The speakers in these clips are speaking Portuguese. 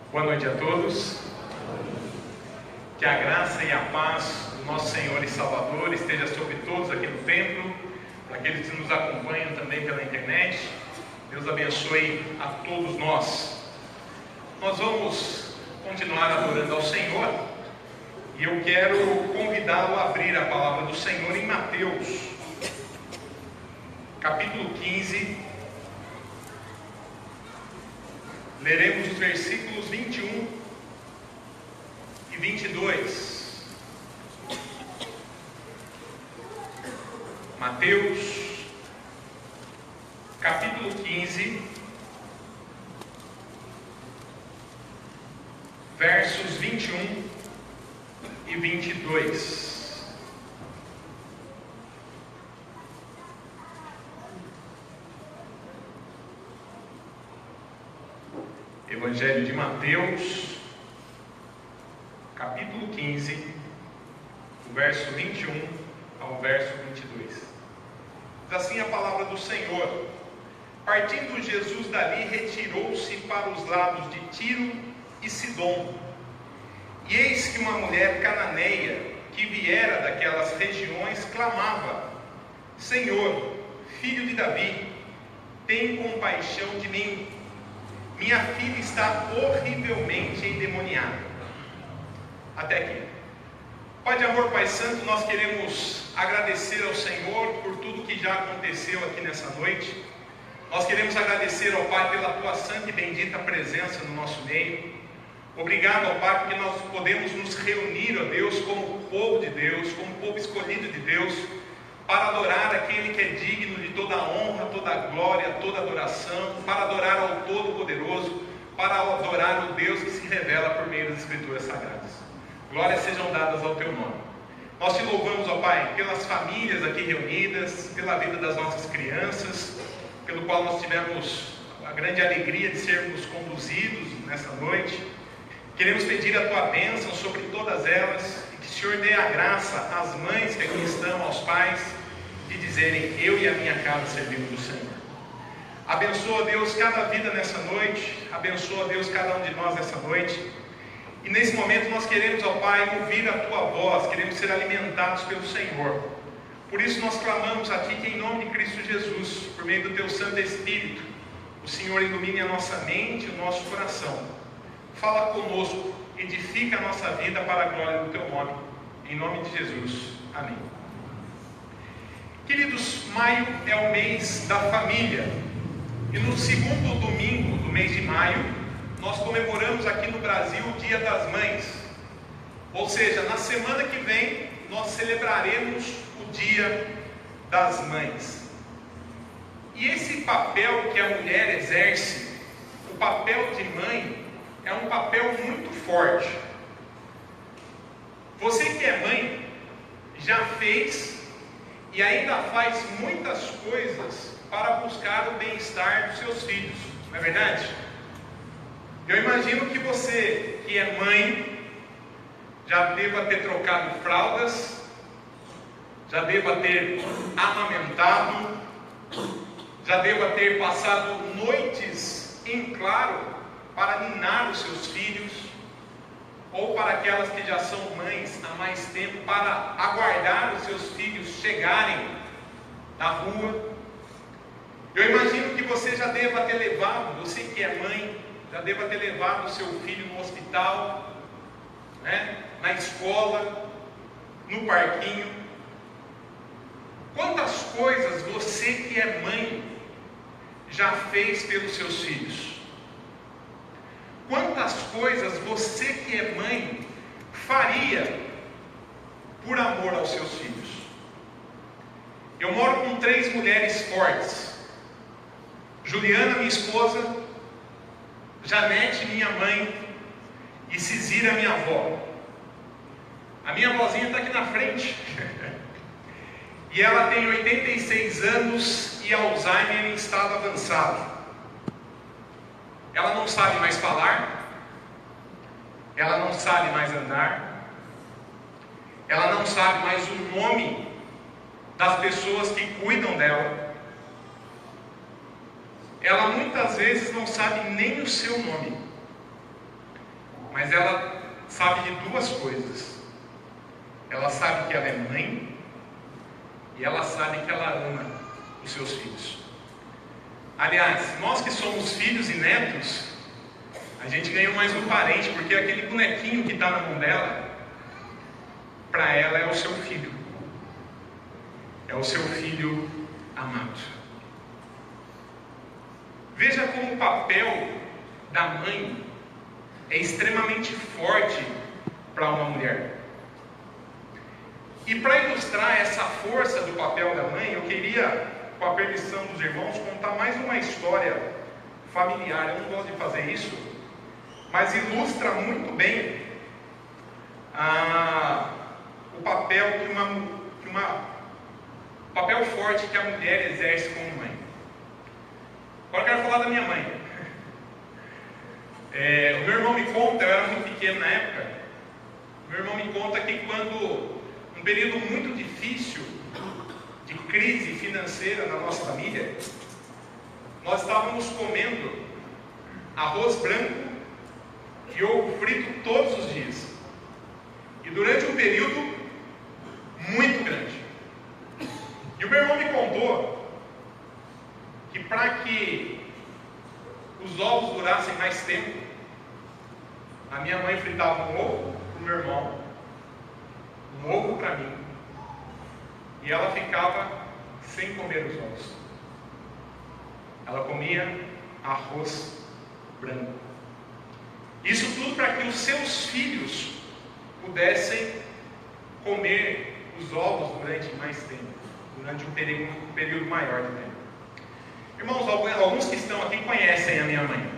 Boa noite a todos. Que a graça e a paz do nosso Senhor e Salvador esteja sobre todos aqui no templo, para aqueles que nos acompanham também pela internet. Deus abençoe a todos nós. Nós vamos continuar adorando ao Senhor e eu quero convidá-lo a abrir a palavra do Senhor em Mateus, capítulo 15. Leremos os versículos 21 e 22. Mateus, capítulo 15, versos 21 e 22. Evangelho de Mateus, capítulo 15, do verso 21 ao verso 22. Diz assim a palavra do Senhor: Partindo Jesus dali, retirou-se para os lados de Tiro e Sidom. E eis que uma mulher cananeia, que viera daquelas regiões, clamava: Senhor, filho de Davi, tem compaixão de mim. Minha filha está horrivelmente endemoniada. Até aqui. Pai de amor, Pai Santo, nós queremos agradecer ao Senhor por tudo que já aconteceu aqui nessa noite. Nós queremos agradecer ao Pai pela Tua santa e bendita presença no nosso meio. Obrigado, ó Pai, porque nós podemos nos reunir, ó Deus, como povo de Deus, como povo escolhido de Deus, para adorar aquele que é digno de toda a honra, toda a glória, toda a adoração, para adorar ao Todo-Poderoso, para adorar o Deus que se revela por meio das Escrituras Sagradas. Glórias sejam dadas ao Teu nome. Nós Te louvamos, ó Pai, pelas famílias aqui reunidas, pela vida das nossas crianças, pelo qual nós tivemos a grande alegria de sermos conduzidos nessa noite. Queremos pedir a Tua bênção sobre todas elas, e que o Senhor dê a graça às mães que aqui estão, aos pais, de dizerem: eu e a minha casa servimos do Senhor. Abençoa, Deus, cada vida nessa noite, abençoa, Deus, cada um de nós nessa noite. E nesse momento nós queremos, ó Pai, ouvir a Tua voz, queremos ser alimentados pelo Senhor. Por isso nós clamamos a Ti que, em nome de Cristo Jesus, por meio do Teu Santo Espírito, o Senhor ilumine a nossa mente e o nosso coração. Fala conosco, edifica a nossa vida para a glória do Teu nome. Em nome de Jesus. Amém. Queridos, maio é o mês da família. E no segundo domingo do mês de maio, nós comemoramos aqui no Brasil o Dia das Mães. Ou seja, na semana que vem, nós celebraremos o Dia das Mães. E esse papel que a mulher exerce, o papel de mãe, é um papel muito forte. Você que é mãe, já fez e ainda faz muitas coisas para buscar o bem-estar dos seus filhos, não é verdade? Eu imagino que você que é mãe, já deva ter trocado fraldas, já deva ter amamentado, já deva ter passado noites em claro para ninar os seus filhos, ou para aquelas que já são mães há mais tempo, para aguardar os seus filhos chegarem da rua. Eu imagino que você já deva ter levado, você que é mãe, já deva ter levado o seu filho no hospital, né? Na escola, no parquinho. Quantas coisas você que é mãe já fez pelos seus filhos? Quantas coisas você que é mãe faria por amor aos seus filhos? Eu moro com 3 mulheres fortes: Juliana, minha esposa, Janete, minha mãe, e Cizira, minha avó. A minha avózinha está aqui na frente. E ela tem 86 anos e Alzheimer em estado avançado. Ela não sabe mais falar, ela não sabe mais andar, ela não sabe mais o nome das pessoas que cuidam dela. Ela muitas vezes não sabe nem o seu nome. mas ela sabe de duas coisas. Ela sabe que ela é mãe e ela sabe que ela ama os seus filhos. Aliás, nós que somos filhos e netos, a gente ganhou mais um parente, porque aquele bonequinho que está na mão dela, para ela é o seu filho. É o seu filho amado. Veja como o papel da mãe é extremamente forte para uma mulher. E para ilustrar essa força do papel da mãe, eu queria, com a permissão dos irmãos, contar mais uma história familiar. Eu não gosto de fazer isso, mas ilustra muito bem o papel o papel forte que a mulher exerce como mãe. Agora eu quero falar da minha mãe. O meu irmão me conta, eu era muito pequeno na época, meu irmão me conta que quando, num período muito difícil, de crise financeira na nossa família, nós estávamos comendo arroz branco e ovo frito todos os dias. E durante um período muito grande. E o meu irmão me contou que para que os ovos durassem mais tempo, a minha mãe fritava um ovo para o meu irmão, um ovo para mim, e ela ficava sem comer os ovos. Ela comia arroz branco. Isso tudo para que os seus filhos pudessem comer os ovos durante mais tempo, durante um período maior de tempo. Irmãos, alguns que estão aqui conhecem a minha mãe,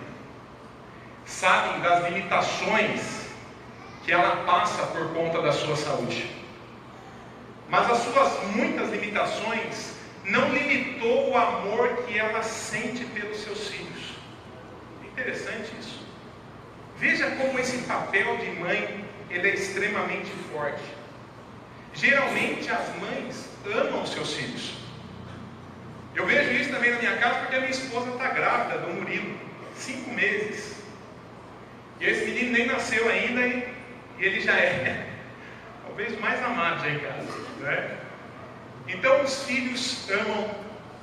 sabem das limitações que ela passa por conta da sua saúde. Mas as suas muitas limitações não limitou o amor que ela sente pelos seus filhos. É interessante isso. Veja como esse papel de mãe ele é extremamente forte. Geralmente as mães amam seus filhos. Eu vejo isso também na minha casa porque a minha esposa está grávida do Murilo, 5 meses. E esse menino nem nasceu ainda e ele já é talvez o mais amado já em casa, né? Então os filhos amam,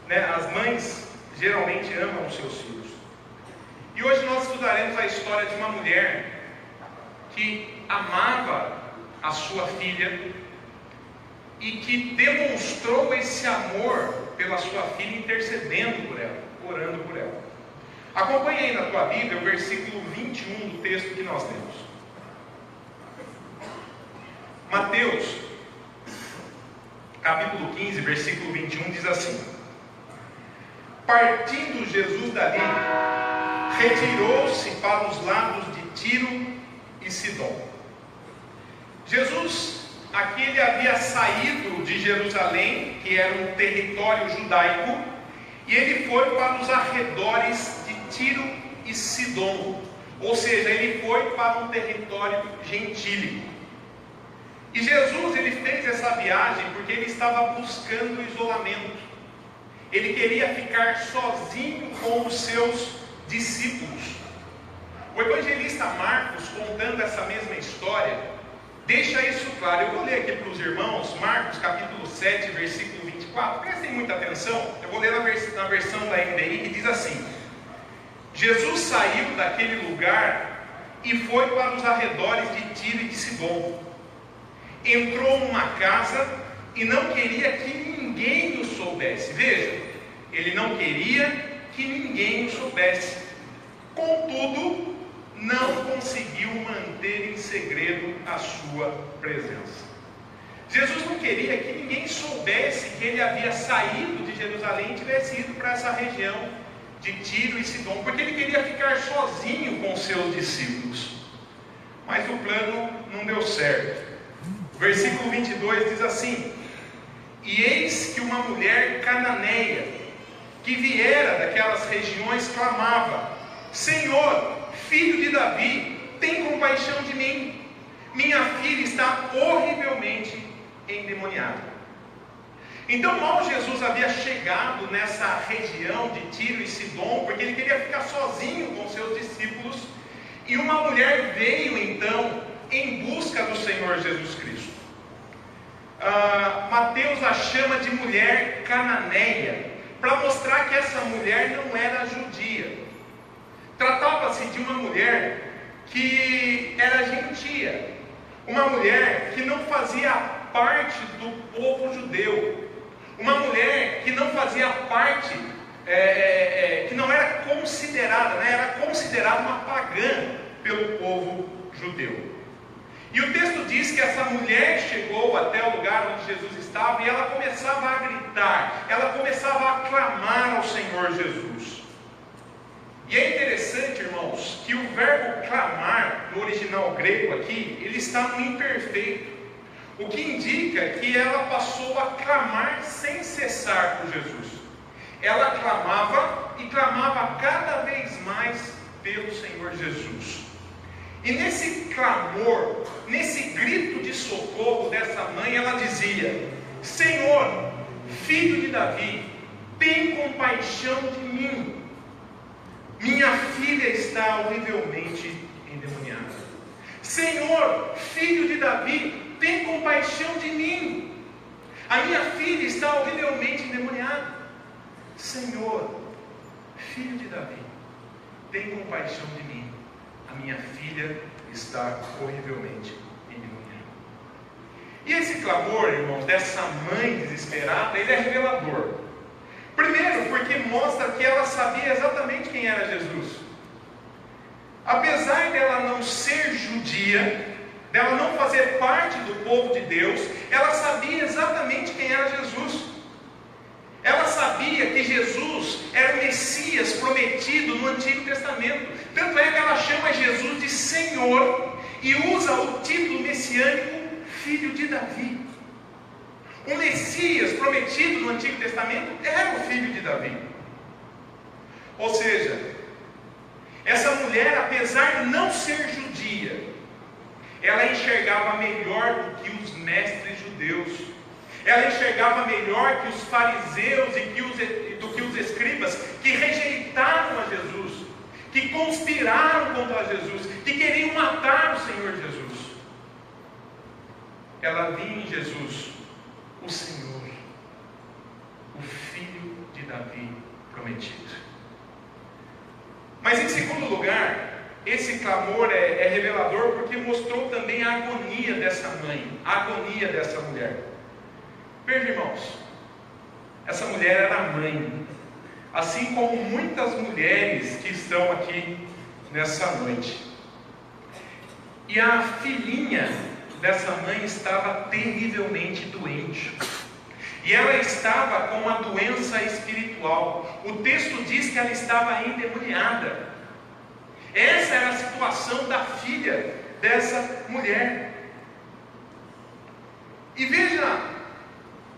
né? As mães geralmente amam os seus filhos. E hoje nós estudaremos a história de uma mulher que amava a sua filha e que demonstrou esse amor pela sua filha intercedendo por ela, orando por ela. Acompanhe aí na tua Bíblia o versículo 21 do texto que nós temos. Mateus, capítulo 15, versículo 21 diz assim: partindo Jesus dali, retirou-se para os lados de Tiro e Sidom. Jesus, aqui ele havia saído de Jerusalém, que era um território judaico, e ele foi para os arredores de Tiro e Sidom, ou seja, ele foi para um território gentílico. E Jesus ele fez essa viagem porque ele estava buscando isolamento. Ele queria ficar sozinho com os seus discípulos. O evangelista Marcos, contando essa mesma história, deixa isso claro. Eu vou ler aqui para os irmãos, Marcos capítulo 7, versículo 24. Prestem muita atenção. Eu vou ler na versão da NBI, que diz assim: Jesus saiu daquele lugar e foi para os arredores de Tiro e de Sidom. Entrou numa casa e não queria que ninguém o soubesse. Veja, ele não queria que ninguém o soubesse. Contudo, não conseguiu manter em segredo a sua presença. Jesus não queria que ninguém soubesse que ele havia saído de Jerusalém e tivesse ido para essa região de Tiro e Sidom, porque ele queria ficar sozinho com seus discípulos. Mas o plano não deu certo. O versículo 22 diz assim: e eis que uma mulher cananeia, que viera daquelas regiões, clamava: Senhor, filho de Davi, tem compaixão de mim. Minha filha está horrivelmente endemoniada. Então mal Jesus havia chegado nessa região de Tiro e Sidom, porque ele queria ficar sozinho com seus discípulos, E uma mulher veio então em busca do Senhor Jesus Cristo. Mateus a chama de mulher cananeia, para mostrar que essa mulher não era judia. Tratava-se de uma mulher que era gentia, uma mulher que não fazia parte do povo judeu, uma mulher que não fazia parte, que não era considerada, era considerada uma pagã pelo povo judeu. E o texto diz que essa mulher chegou até o lugar onde Jesus estava e ela começava a gritar, ela começava a clamar ao Senhor Jesus. E é interessante, irmãos, que o verbo clamar, no original grego aqui, ele está no imperfeito, o que indica que ela passou a clamar sem cessar por Jesus. Ela clamava e clamava cada vez mais pelo Senhor Jesus. E nesse clamor, nesse grito de socorro dessa mãe, ela dizia: Senhor, filho de Davi, tem compaixão de mim. Minha filha está horrivelmente endemoniada. Senhor, filho de Davi, tem compaixão de mim. A minha filha está horrivelmente endemoniada. Senhor, filho de Davi, tem compaixão de mim. A minha filha está horrivelmente endemoniada. E esse clamor, irmãos, dessa mãe desesperada, ele é revelador. Primeiro, porque mostra que ela sabia exatamente quem era Jesus. Apesar dela não ser judia, dela não fazer parte do povo de Deus, ela sabia exatamente quem era Jesus. Ela sabia que Jesus era o Messias prometido no Antigo Testamento. Tanto é que ela chama Jesus de Senhor e usa o título messiânico Filho de Davi. O Messias prometido no Antigo Testamento era o filho de Davi. Ou seja, essa mulher, apesar de não ser judia, ela enxergava melhor do que os mestres judeus. Ela enxergava melhor que os fariseus e do que os escribas, que rejeitaram a Jesus, que conspiraram contra Jesus, que queriam matar o Senhor Jesus. Ela via em Jesus o Senhor, o Filho de Davi prometido. Mas em segundo lugar, esse clamor é revelador porque mostrou também a agonia dessa mãe, a agonia dessa mulher. Veja, irmãos, essa mulher era mãe, assim como muitas mulheres que estão aqui nessa noite. E a filhinha dessa mãe estava terrivelmente doente. E ela estava com uma doença espiritual. O texto diz que ela estava endemoniada. Essa era a situação da filha dessa mulher. E veja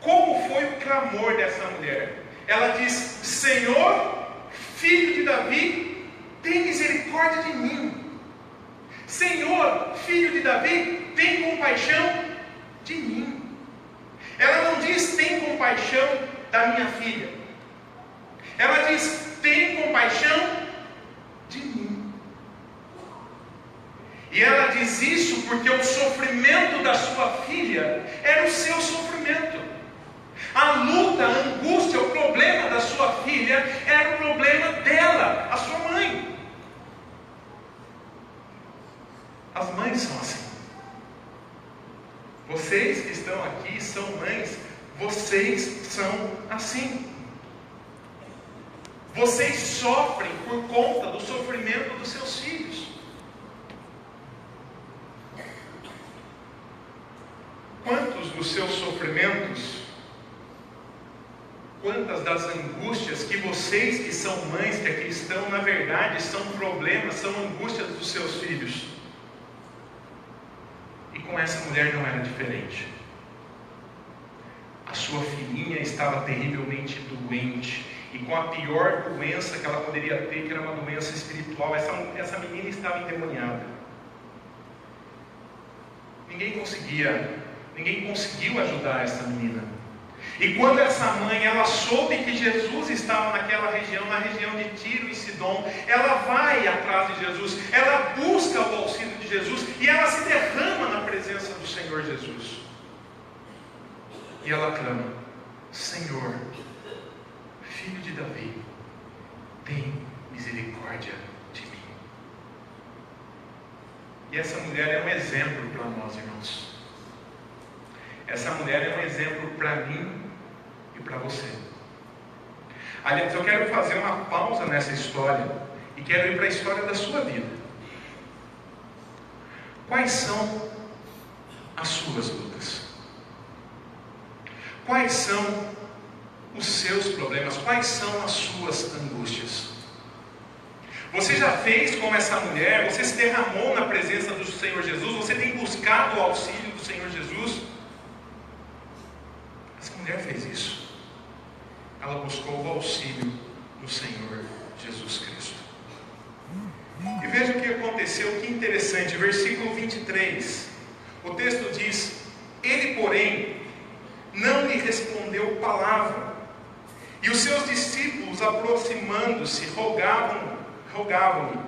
como foi o clamor dessa mulher. Ela diz: Senhor, filho de Davi, tem misericórdia de mim. Senhor, filho de Davi, tem compaixão de mim. Ela não diz: tem compaixão da minha filha. Ela diz: tem compaixão de mim. E ela diz isso porque o sofrimento da sua filha era o seu sofrimento. A luta, a angústia, o problema da sua filha era o problema dela, a sua mãe. As mães são assim. Vocês que estão aqui são mães, vocês são assim. Vocês sofrem por conta do sofrimento dos seus filhos. Quantos dos seus sofrimentos, quantas das angústias que vocês que são mães, que aqui estão, na verdade são problemas, são angústias dos seus filhos? E com essa mulher não era diferente. A sua filhinha estava terrivelmente doente, e com a pior doença que ela poderia ter, que era uma doença espiritual. Essa menina estava endemoniada. Ninguém conseguiu ajudar essa menina. E quando essa mãe, ela soube que Jesus estava naquela região, na região de Tiro e Sidom, ela vai atrás de Jesus, ela busca o auxílio de Jesus, e ela se derrama na presença do Senhor Jesus. E ela clama: Senhor, Filho de Davi, tem misericórdia de mim. E essa mulher é um exemplo para nós, irmãos. Essa mulher é um exemplo para mim e para você. Aliás, eu quero fazer uma pausa nessa história e quero ir para a história da sua vida. Quais são as suas lutas? Quais são os seus problemas? Quais são as suas angústias? Você já fez como essa mulher? Você se derramou na presença do Senhor Jesus? Você tem buscado o auxílio do Senhor Jesus? Essa mulher fez isso. Ela buscou o auxílio do Senhor Jesus Cristo. E veja o que aconteceu, que interessante, versículo 23. O texto diz: Ele, porém, não lhe respondeu palavra. E os seus discípulos, aproximando-se, rogavam-lhe: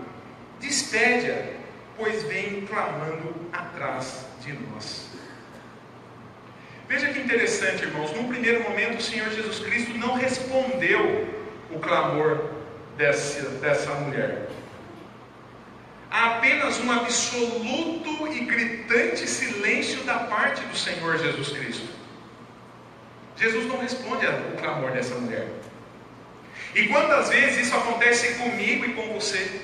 Despede-a, pois vem clamando atrás de nós. Veja que interessante, irmãos. Num primeiro momento, o Senhor Jesus Cristo não respondeu o clamor dessa mulher. Há apenas um absoluto e gritante silêncio da parte do Senhor Jesus Cristo. Jesus não responde o clamor dessa mulher. E quantas vezes isso acontece comigo e com você?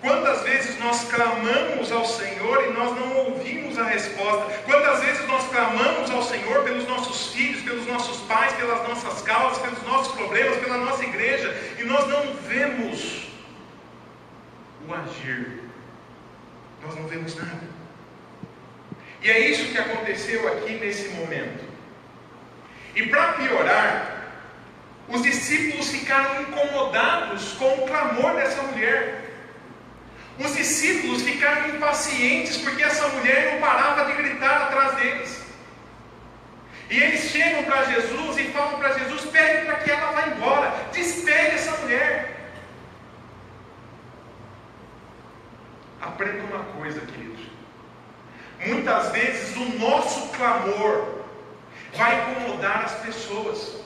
Quantas vezes nós clamamos ao Senhor e nós não ouvimos a resposta? Quantas vezes nós clamamos ao Senhor pelos nossos filhos, pelos nossos pais, pelas nossas causas, pelos nossos problemas, pela nossa igreja, e nós não vemos o agir, nós não vemos nada. E é isso que aconteceu aqui nesse momento. E para piorar, os discípulos ficaram incomodados com o clamor dessa mulher. Os discípulos ficaram impacientes porque essa mulher não parava de gritar atrás deles. E eles chegam para Jesus e falam para Jesus: pede para que ela vá embora, despede essa mulher. Aprenda uma coisa, queridos. Muitas vezes o nosso clamor vai incomodar as pessoas.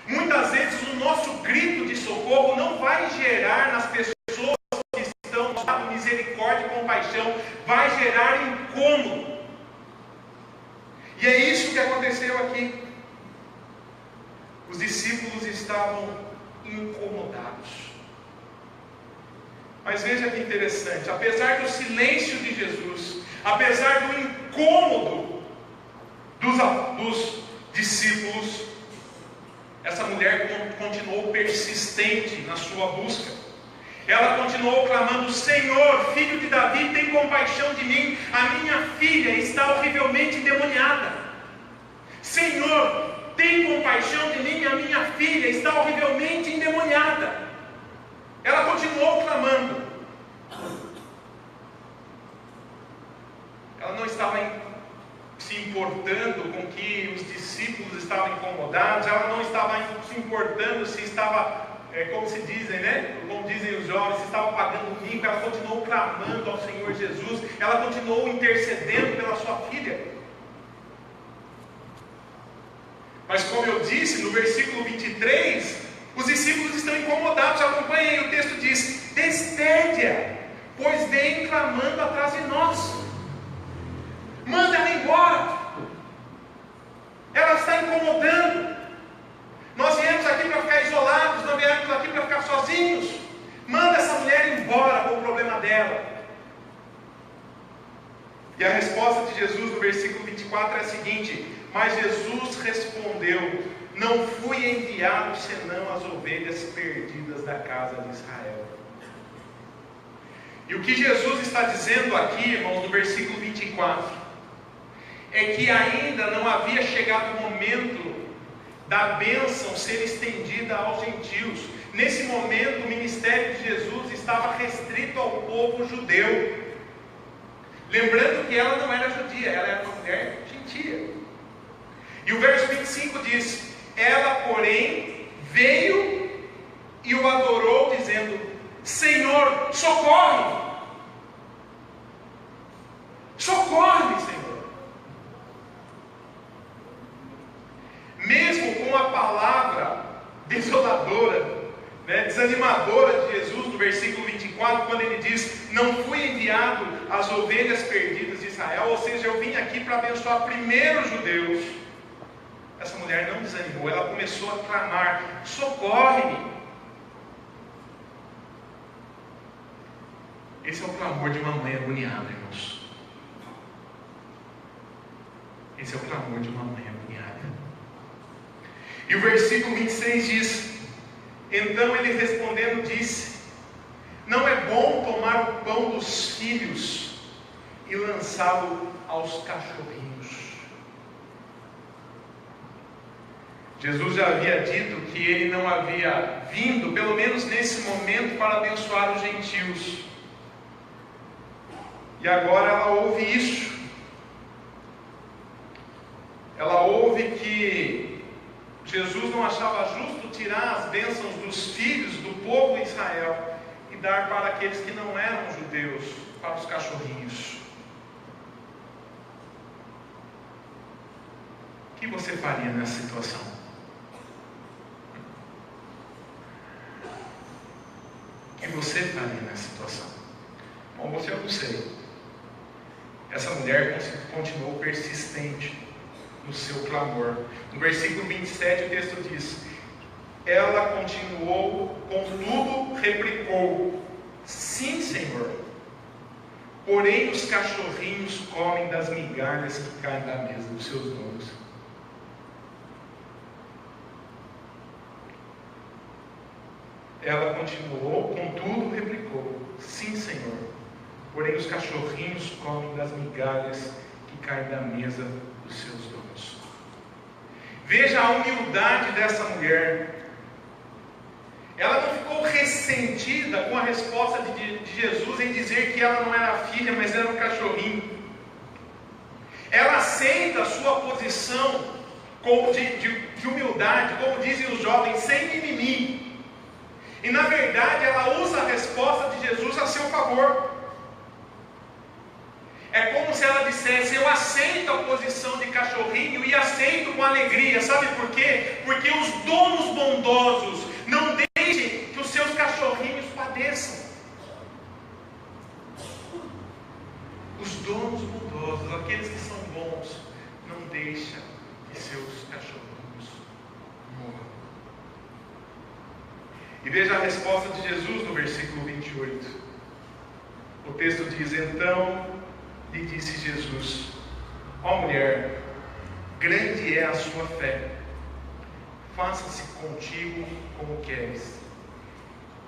Muitas vezes o nosso grito de socorro não vai gerar nas pessoas que estão dando misericórdia e compaixão, vai gerar incômodo. E é isso que aconteceu aqui. Os discípulos estavam incomodados. Mas veja que interessante, apesar do silêncio de Jesus, apesar do incômodo dos discípulos, essa mulher continuou persistente na sua busca. Ela continuou clamando: Senhor, Filho de Davi, tem compaixão de mim, a minha filha está horrivelmente endemoniada. Senhor, tem compaixão de mim, a minha filha está horrivelmente endemoniada. Ela continuou clamando. Ela não estava se importando com que os discípulos estavam incomodados. Ela não estava se importando se estava, como se dizem, né? Como dizem os jovens, se estava pagando mico. Ela continuou clamando ao Senhor Jesus. Ela continuou intercedendo pela sua filha. Mas como eu disse, no versículo 23, os discípulos estão incomodados. Acompanhem aí, o texto diz: despede-a, pois vem clamando atrás de nós. Manda ela embora. Ela está incomodando. Nós viemos aqui para ficar isolados, não viemos aqui para ficar sozinhos. Manda essa mulher embora com o problema dela. E a resposta de Jesus no versículo 24 é a seguinte: mas Jesus respondeu: não fui enviado senão as ovelhas perdidas da casa de Israel. E o que Jesus está dizendo aqui, irmãos, no versículo 24, é que ainda não havia chegado o momento da bênção ser estendida aos gentios. Nesse momento, o ministério de Jesus estava restrito ao povo judeu. Lembrando que ela não era judia, ela era uma mulher gentia. E o verso 25 diz: ela, porém, veio e o adorou, dizendo: Senhor, socorre! Socorre, Senhor! Mesmo com a palavra desoladora, desanimadora de Jesus, no versículo 24, quando ele diz: não fui enviado às ovelhas perdidas de Israel, ou seja, eu vim aqui para abençoar primeiro os judeus. Essa mulher não desanimou, ela começou a clamar: socorre-me! Esse é o clamor de uma mãe agoniada, irmãos. Esse é o clamor de uma mãe agoniada. E o versículo 26 diz: então ele respondendo disse: não é bom tomar o pão dos filhos e lançá-lo aos cachorrinhos. Jesus já havia dito que ele não havia vindo, pelo menos nesse momento, para abençoar os gentios. E agora ela ouve isso. Ela ouve que Jesus não achava justo tirar as bênçãos dos filhos do povo de Israel e dar para aqueles que não eram judeus, para os cachorrinhos. O que você faria nessa situação? O que você faria nessa situação? Bom, você eu não sei. Essa mulher continuou persistente no seu clamor. No versículo 27 o texto diz: ela continuou, contudo replicou: sim, Senhor, porém os cachorrinhos comem das migalhas que caem da mesa dos seus donos. Ela continuou, contudo replicou: sim, Senhor, porém os cachorrinhos comem das migalhas que caem da mesa dos seus donos. Veja a humildade dessa mulher. Ela não ficou ressentida com a resposta de Jesus em dizer que ela não era filha, mas era um cachorrinho. Ela aceita a sua posição de humildade, como dizem os jovens, sem mimimi. E na verdade ela usa a resposta de Jesus a seu favor. É como se ela dissesse: eu aceito a posição de cachorrinho e aceito com alegria. Sabe por quê? Porque os donos bondosos não deixem que os seus cachorrinhos padeçam. Os donos bondosos, aqueles que são bons, não deixam que seus cachorrinhos morram. E veja a resposta de Jesus no versículo 28. O texto diz: então lhe disse Jesus: ó mulher, grande é a sua fé, faça-se contigo como queres.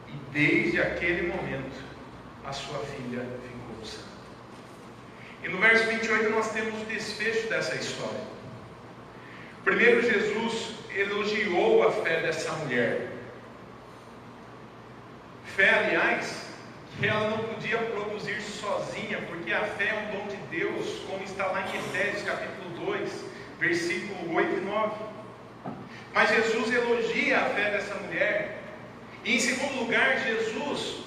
E desde aquele momento a sua filha ficou sã. E no verso 28 nós temos o desfecho dessa história. Primeiro, Jesus elogiou a fé dessa mulher. Fé, aliás, que ela não podia produzir sozinha, porque a fé é um dom de Deus, como está lá em Efésios capítulo 2, versículo 8 e 9. Mas Jesus elogia a fé dessa mulher. E em segundo lugar, Jesus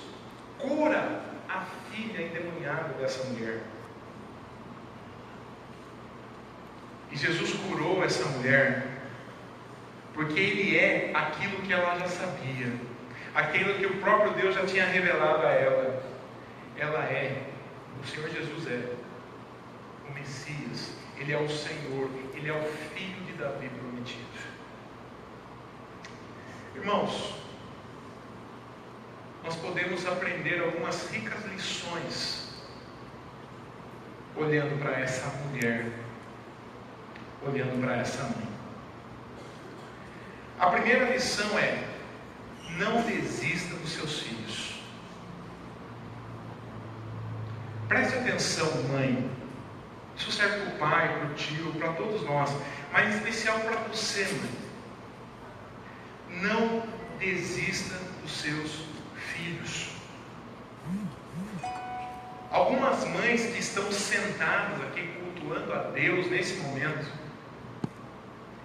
cura a filha endemoniada dessa mulher. E Jesus curou essa mulher porque Ele é aquilo que ela já sabia, aquilo que o próprio Deus já tinha revelado a ela. Ela é, o Senhor Jesus é o Messias, Ele é o Senhor, Ele é o Filho de Davi prometido. Irmãos, nós podemos aprender algumas ricas lições olhando para essa mulher, olhando para essa mãe. A primeira lição é: não desista dos seus filhos. Preste atenção, mãe. Isso serve para o pai, para o tio, para todos nós, mas em especial para você, mãe. Não desista dos seus filhos. Algumas mães que estão sentadas aqui cultuando a Deus nesse momento,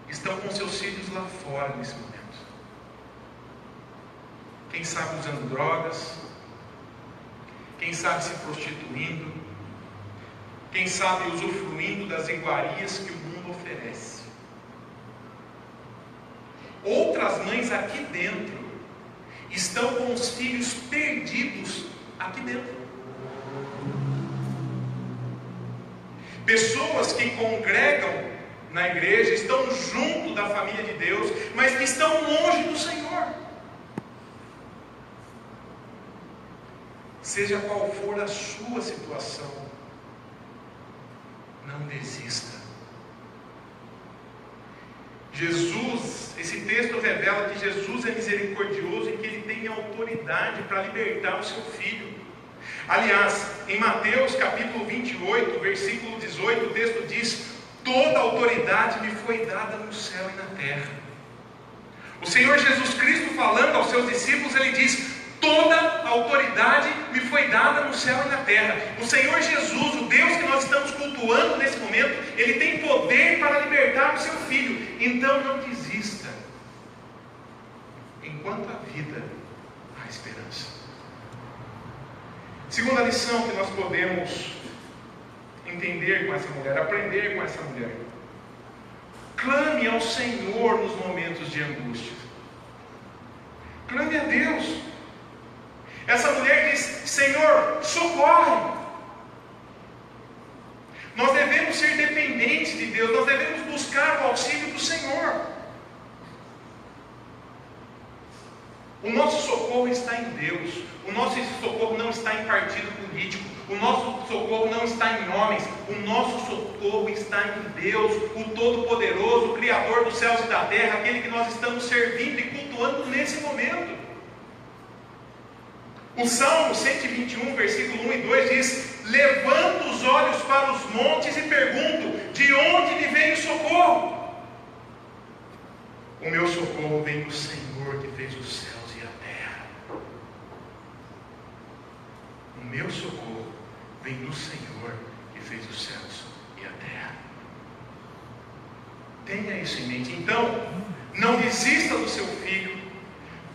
estão com seus filhos lá fora nesse momento. Quem sabe usando drogas, quem sabe se prostituindo, quem sabe usufruindo das iguarias que o mundo oferece. Outras mães aqui dentro estão com os filhos perdidos aqui dentro. Pessoas que congregam na igreja, estão junto da família de Deus, mas que estão longe do Senhor. Seja qual for a sua situação, não desista. Jesus, esse texto revela que Jesus é misericordioso e que Ele tem autoridade para libertar o seu filho. Aliás, em Mateus capítulo 28, versículo 18, o texto diz: toda autoridade me foi dada no céu e na terra. O Senhor Jesus Cristo, falando aos seus discípulos, Ele diz: toda autoridade me foi dada no céu e na terra. O Senhor Jesus, o Deus que nós estamos cultuando nesse momento, Ele tem poder para libertar o seu filho. Então não desista. Enquanto há vida, há esperança. Segunda lição que nós podemos entender com essa mulher, aprender com essa mulher: clame ao Senhor nos momentos de angústia. Clame a Deus. Essa mulher diz: Senhor, socorre. Nós devemos ser dependentes de Deus, nós devemos buscar o auxílio do Senhor. O nosso socorro está em Deus. O nosso socorro não está em partido político. O nosso socorro não está em homens. O nosso socorro está em Deus, o Todo-Poderoso, o Criador dos céus e da terra, aquele que nós estamos servindo e cultuando nesse momento. O Salmo 121, versículo 1 e 2 diz: levanto os olhos para os montes e pergunto: de onde me vem o socorro? O meu socorro vem do Senhor que fez os céus e a terra. O meu socorro vem do Senhor que fez os céus e a terra. Tenha isso em mente. Então, não desista do seu filho,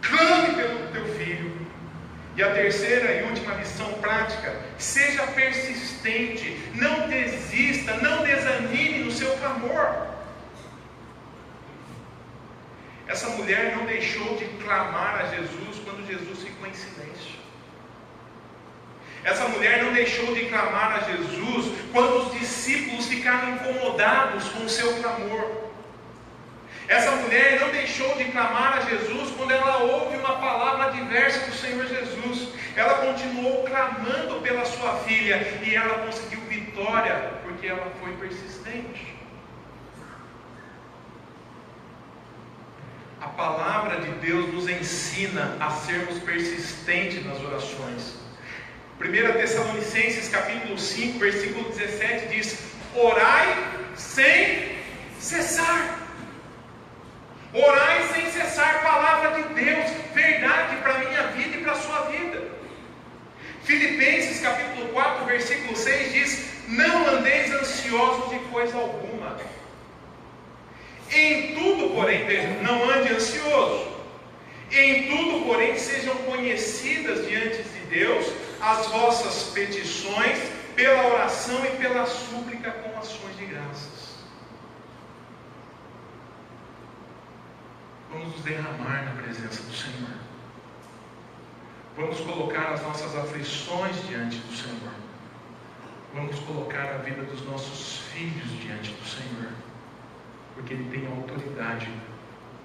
clame pelo teu filho. E a terceira e última lição prática: seja persistente, não desista, não desanime no seu clamor. Essa mulher não deixou de clamar a Jesus quando Jesus ficou em silêncio. Essa mulher não deixou de clamar a Jesus quando os discípulos ficaram incomodados com o seu clamor. Essa mulher não deixou de clamar a Jesus quando ela ouve uma palavra adversa do Senhor Jesus. Ela continuou clamando pela sua filha e ela conseguiu vitória porque ela foi persistente. A palavra de Deus nos ensina a sermos persistentes nas orações. 1 Tessalonicenses capítulo 5, versículo 17 diz: orai sem cessar. Orai sem cessar, palavra de Deus, verdade para a minha vida e para a sua vida. Filipenses capítulo 4, versículo 6 diz: não andeis ansiosos de coisa alguma. Em tudo, porém, veja, não ande ansioso. Em tudo, porém, sejam conhecidas diante de Deus as vossas petições, pela oração e pela súplica com ações de graças. Vamos nos derramar na presença do Senhor. Vamos colocar as nossas aflições diante do Senhor. Vamos colocar a vida dos nossos filhos diante do Senhor, porque Ele tem autoridade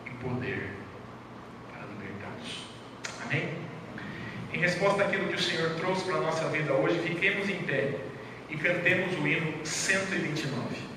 e poder para libertá-los. Amém? Em resposta àquilo que o Senhor trouxe para a nossa vida hoje, fiquemos em pé e cantemos o hino 129.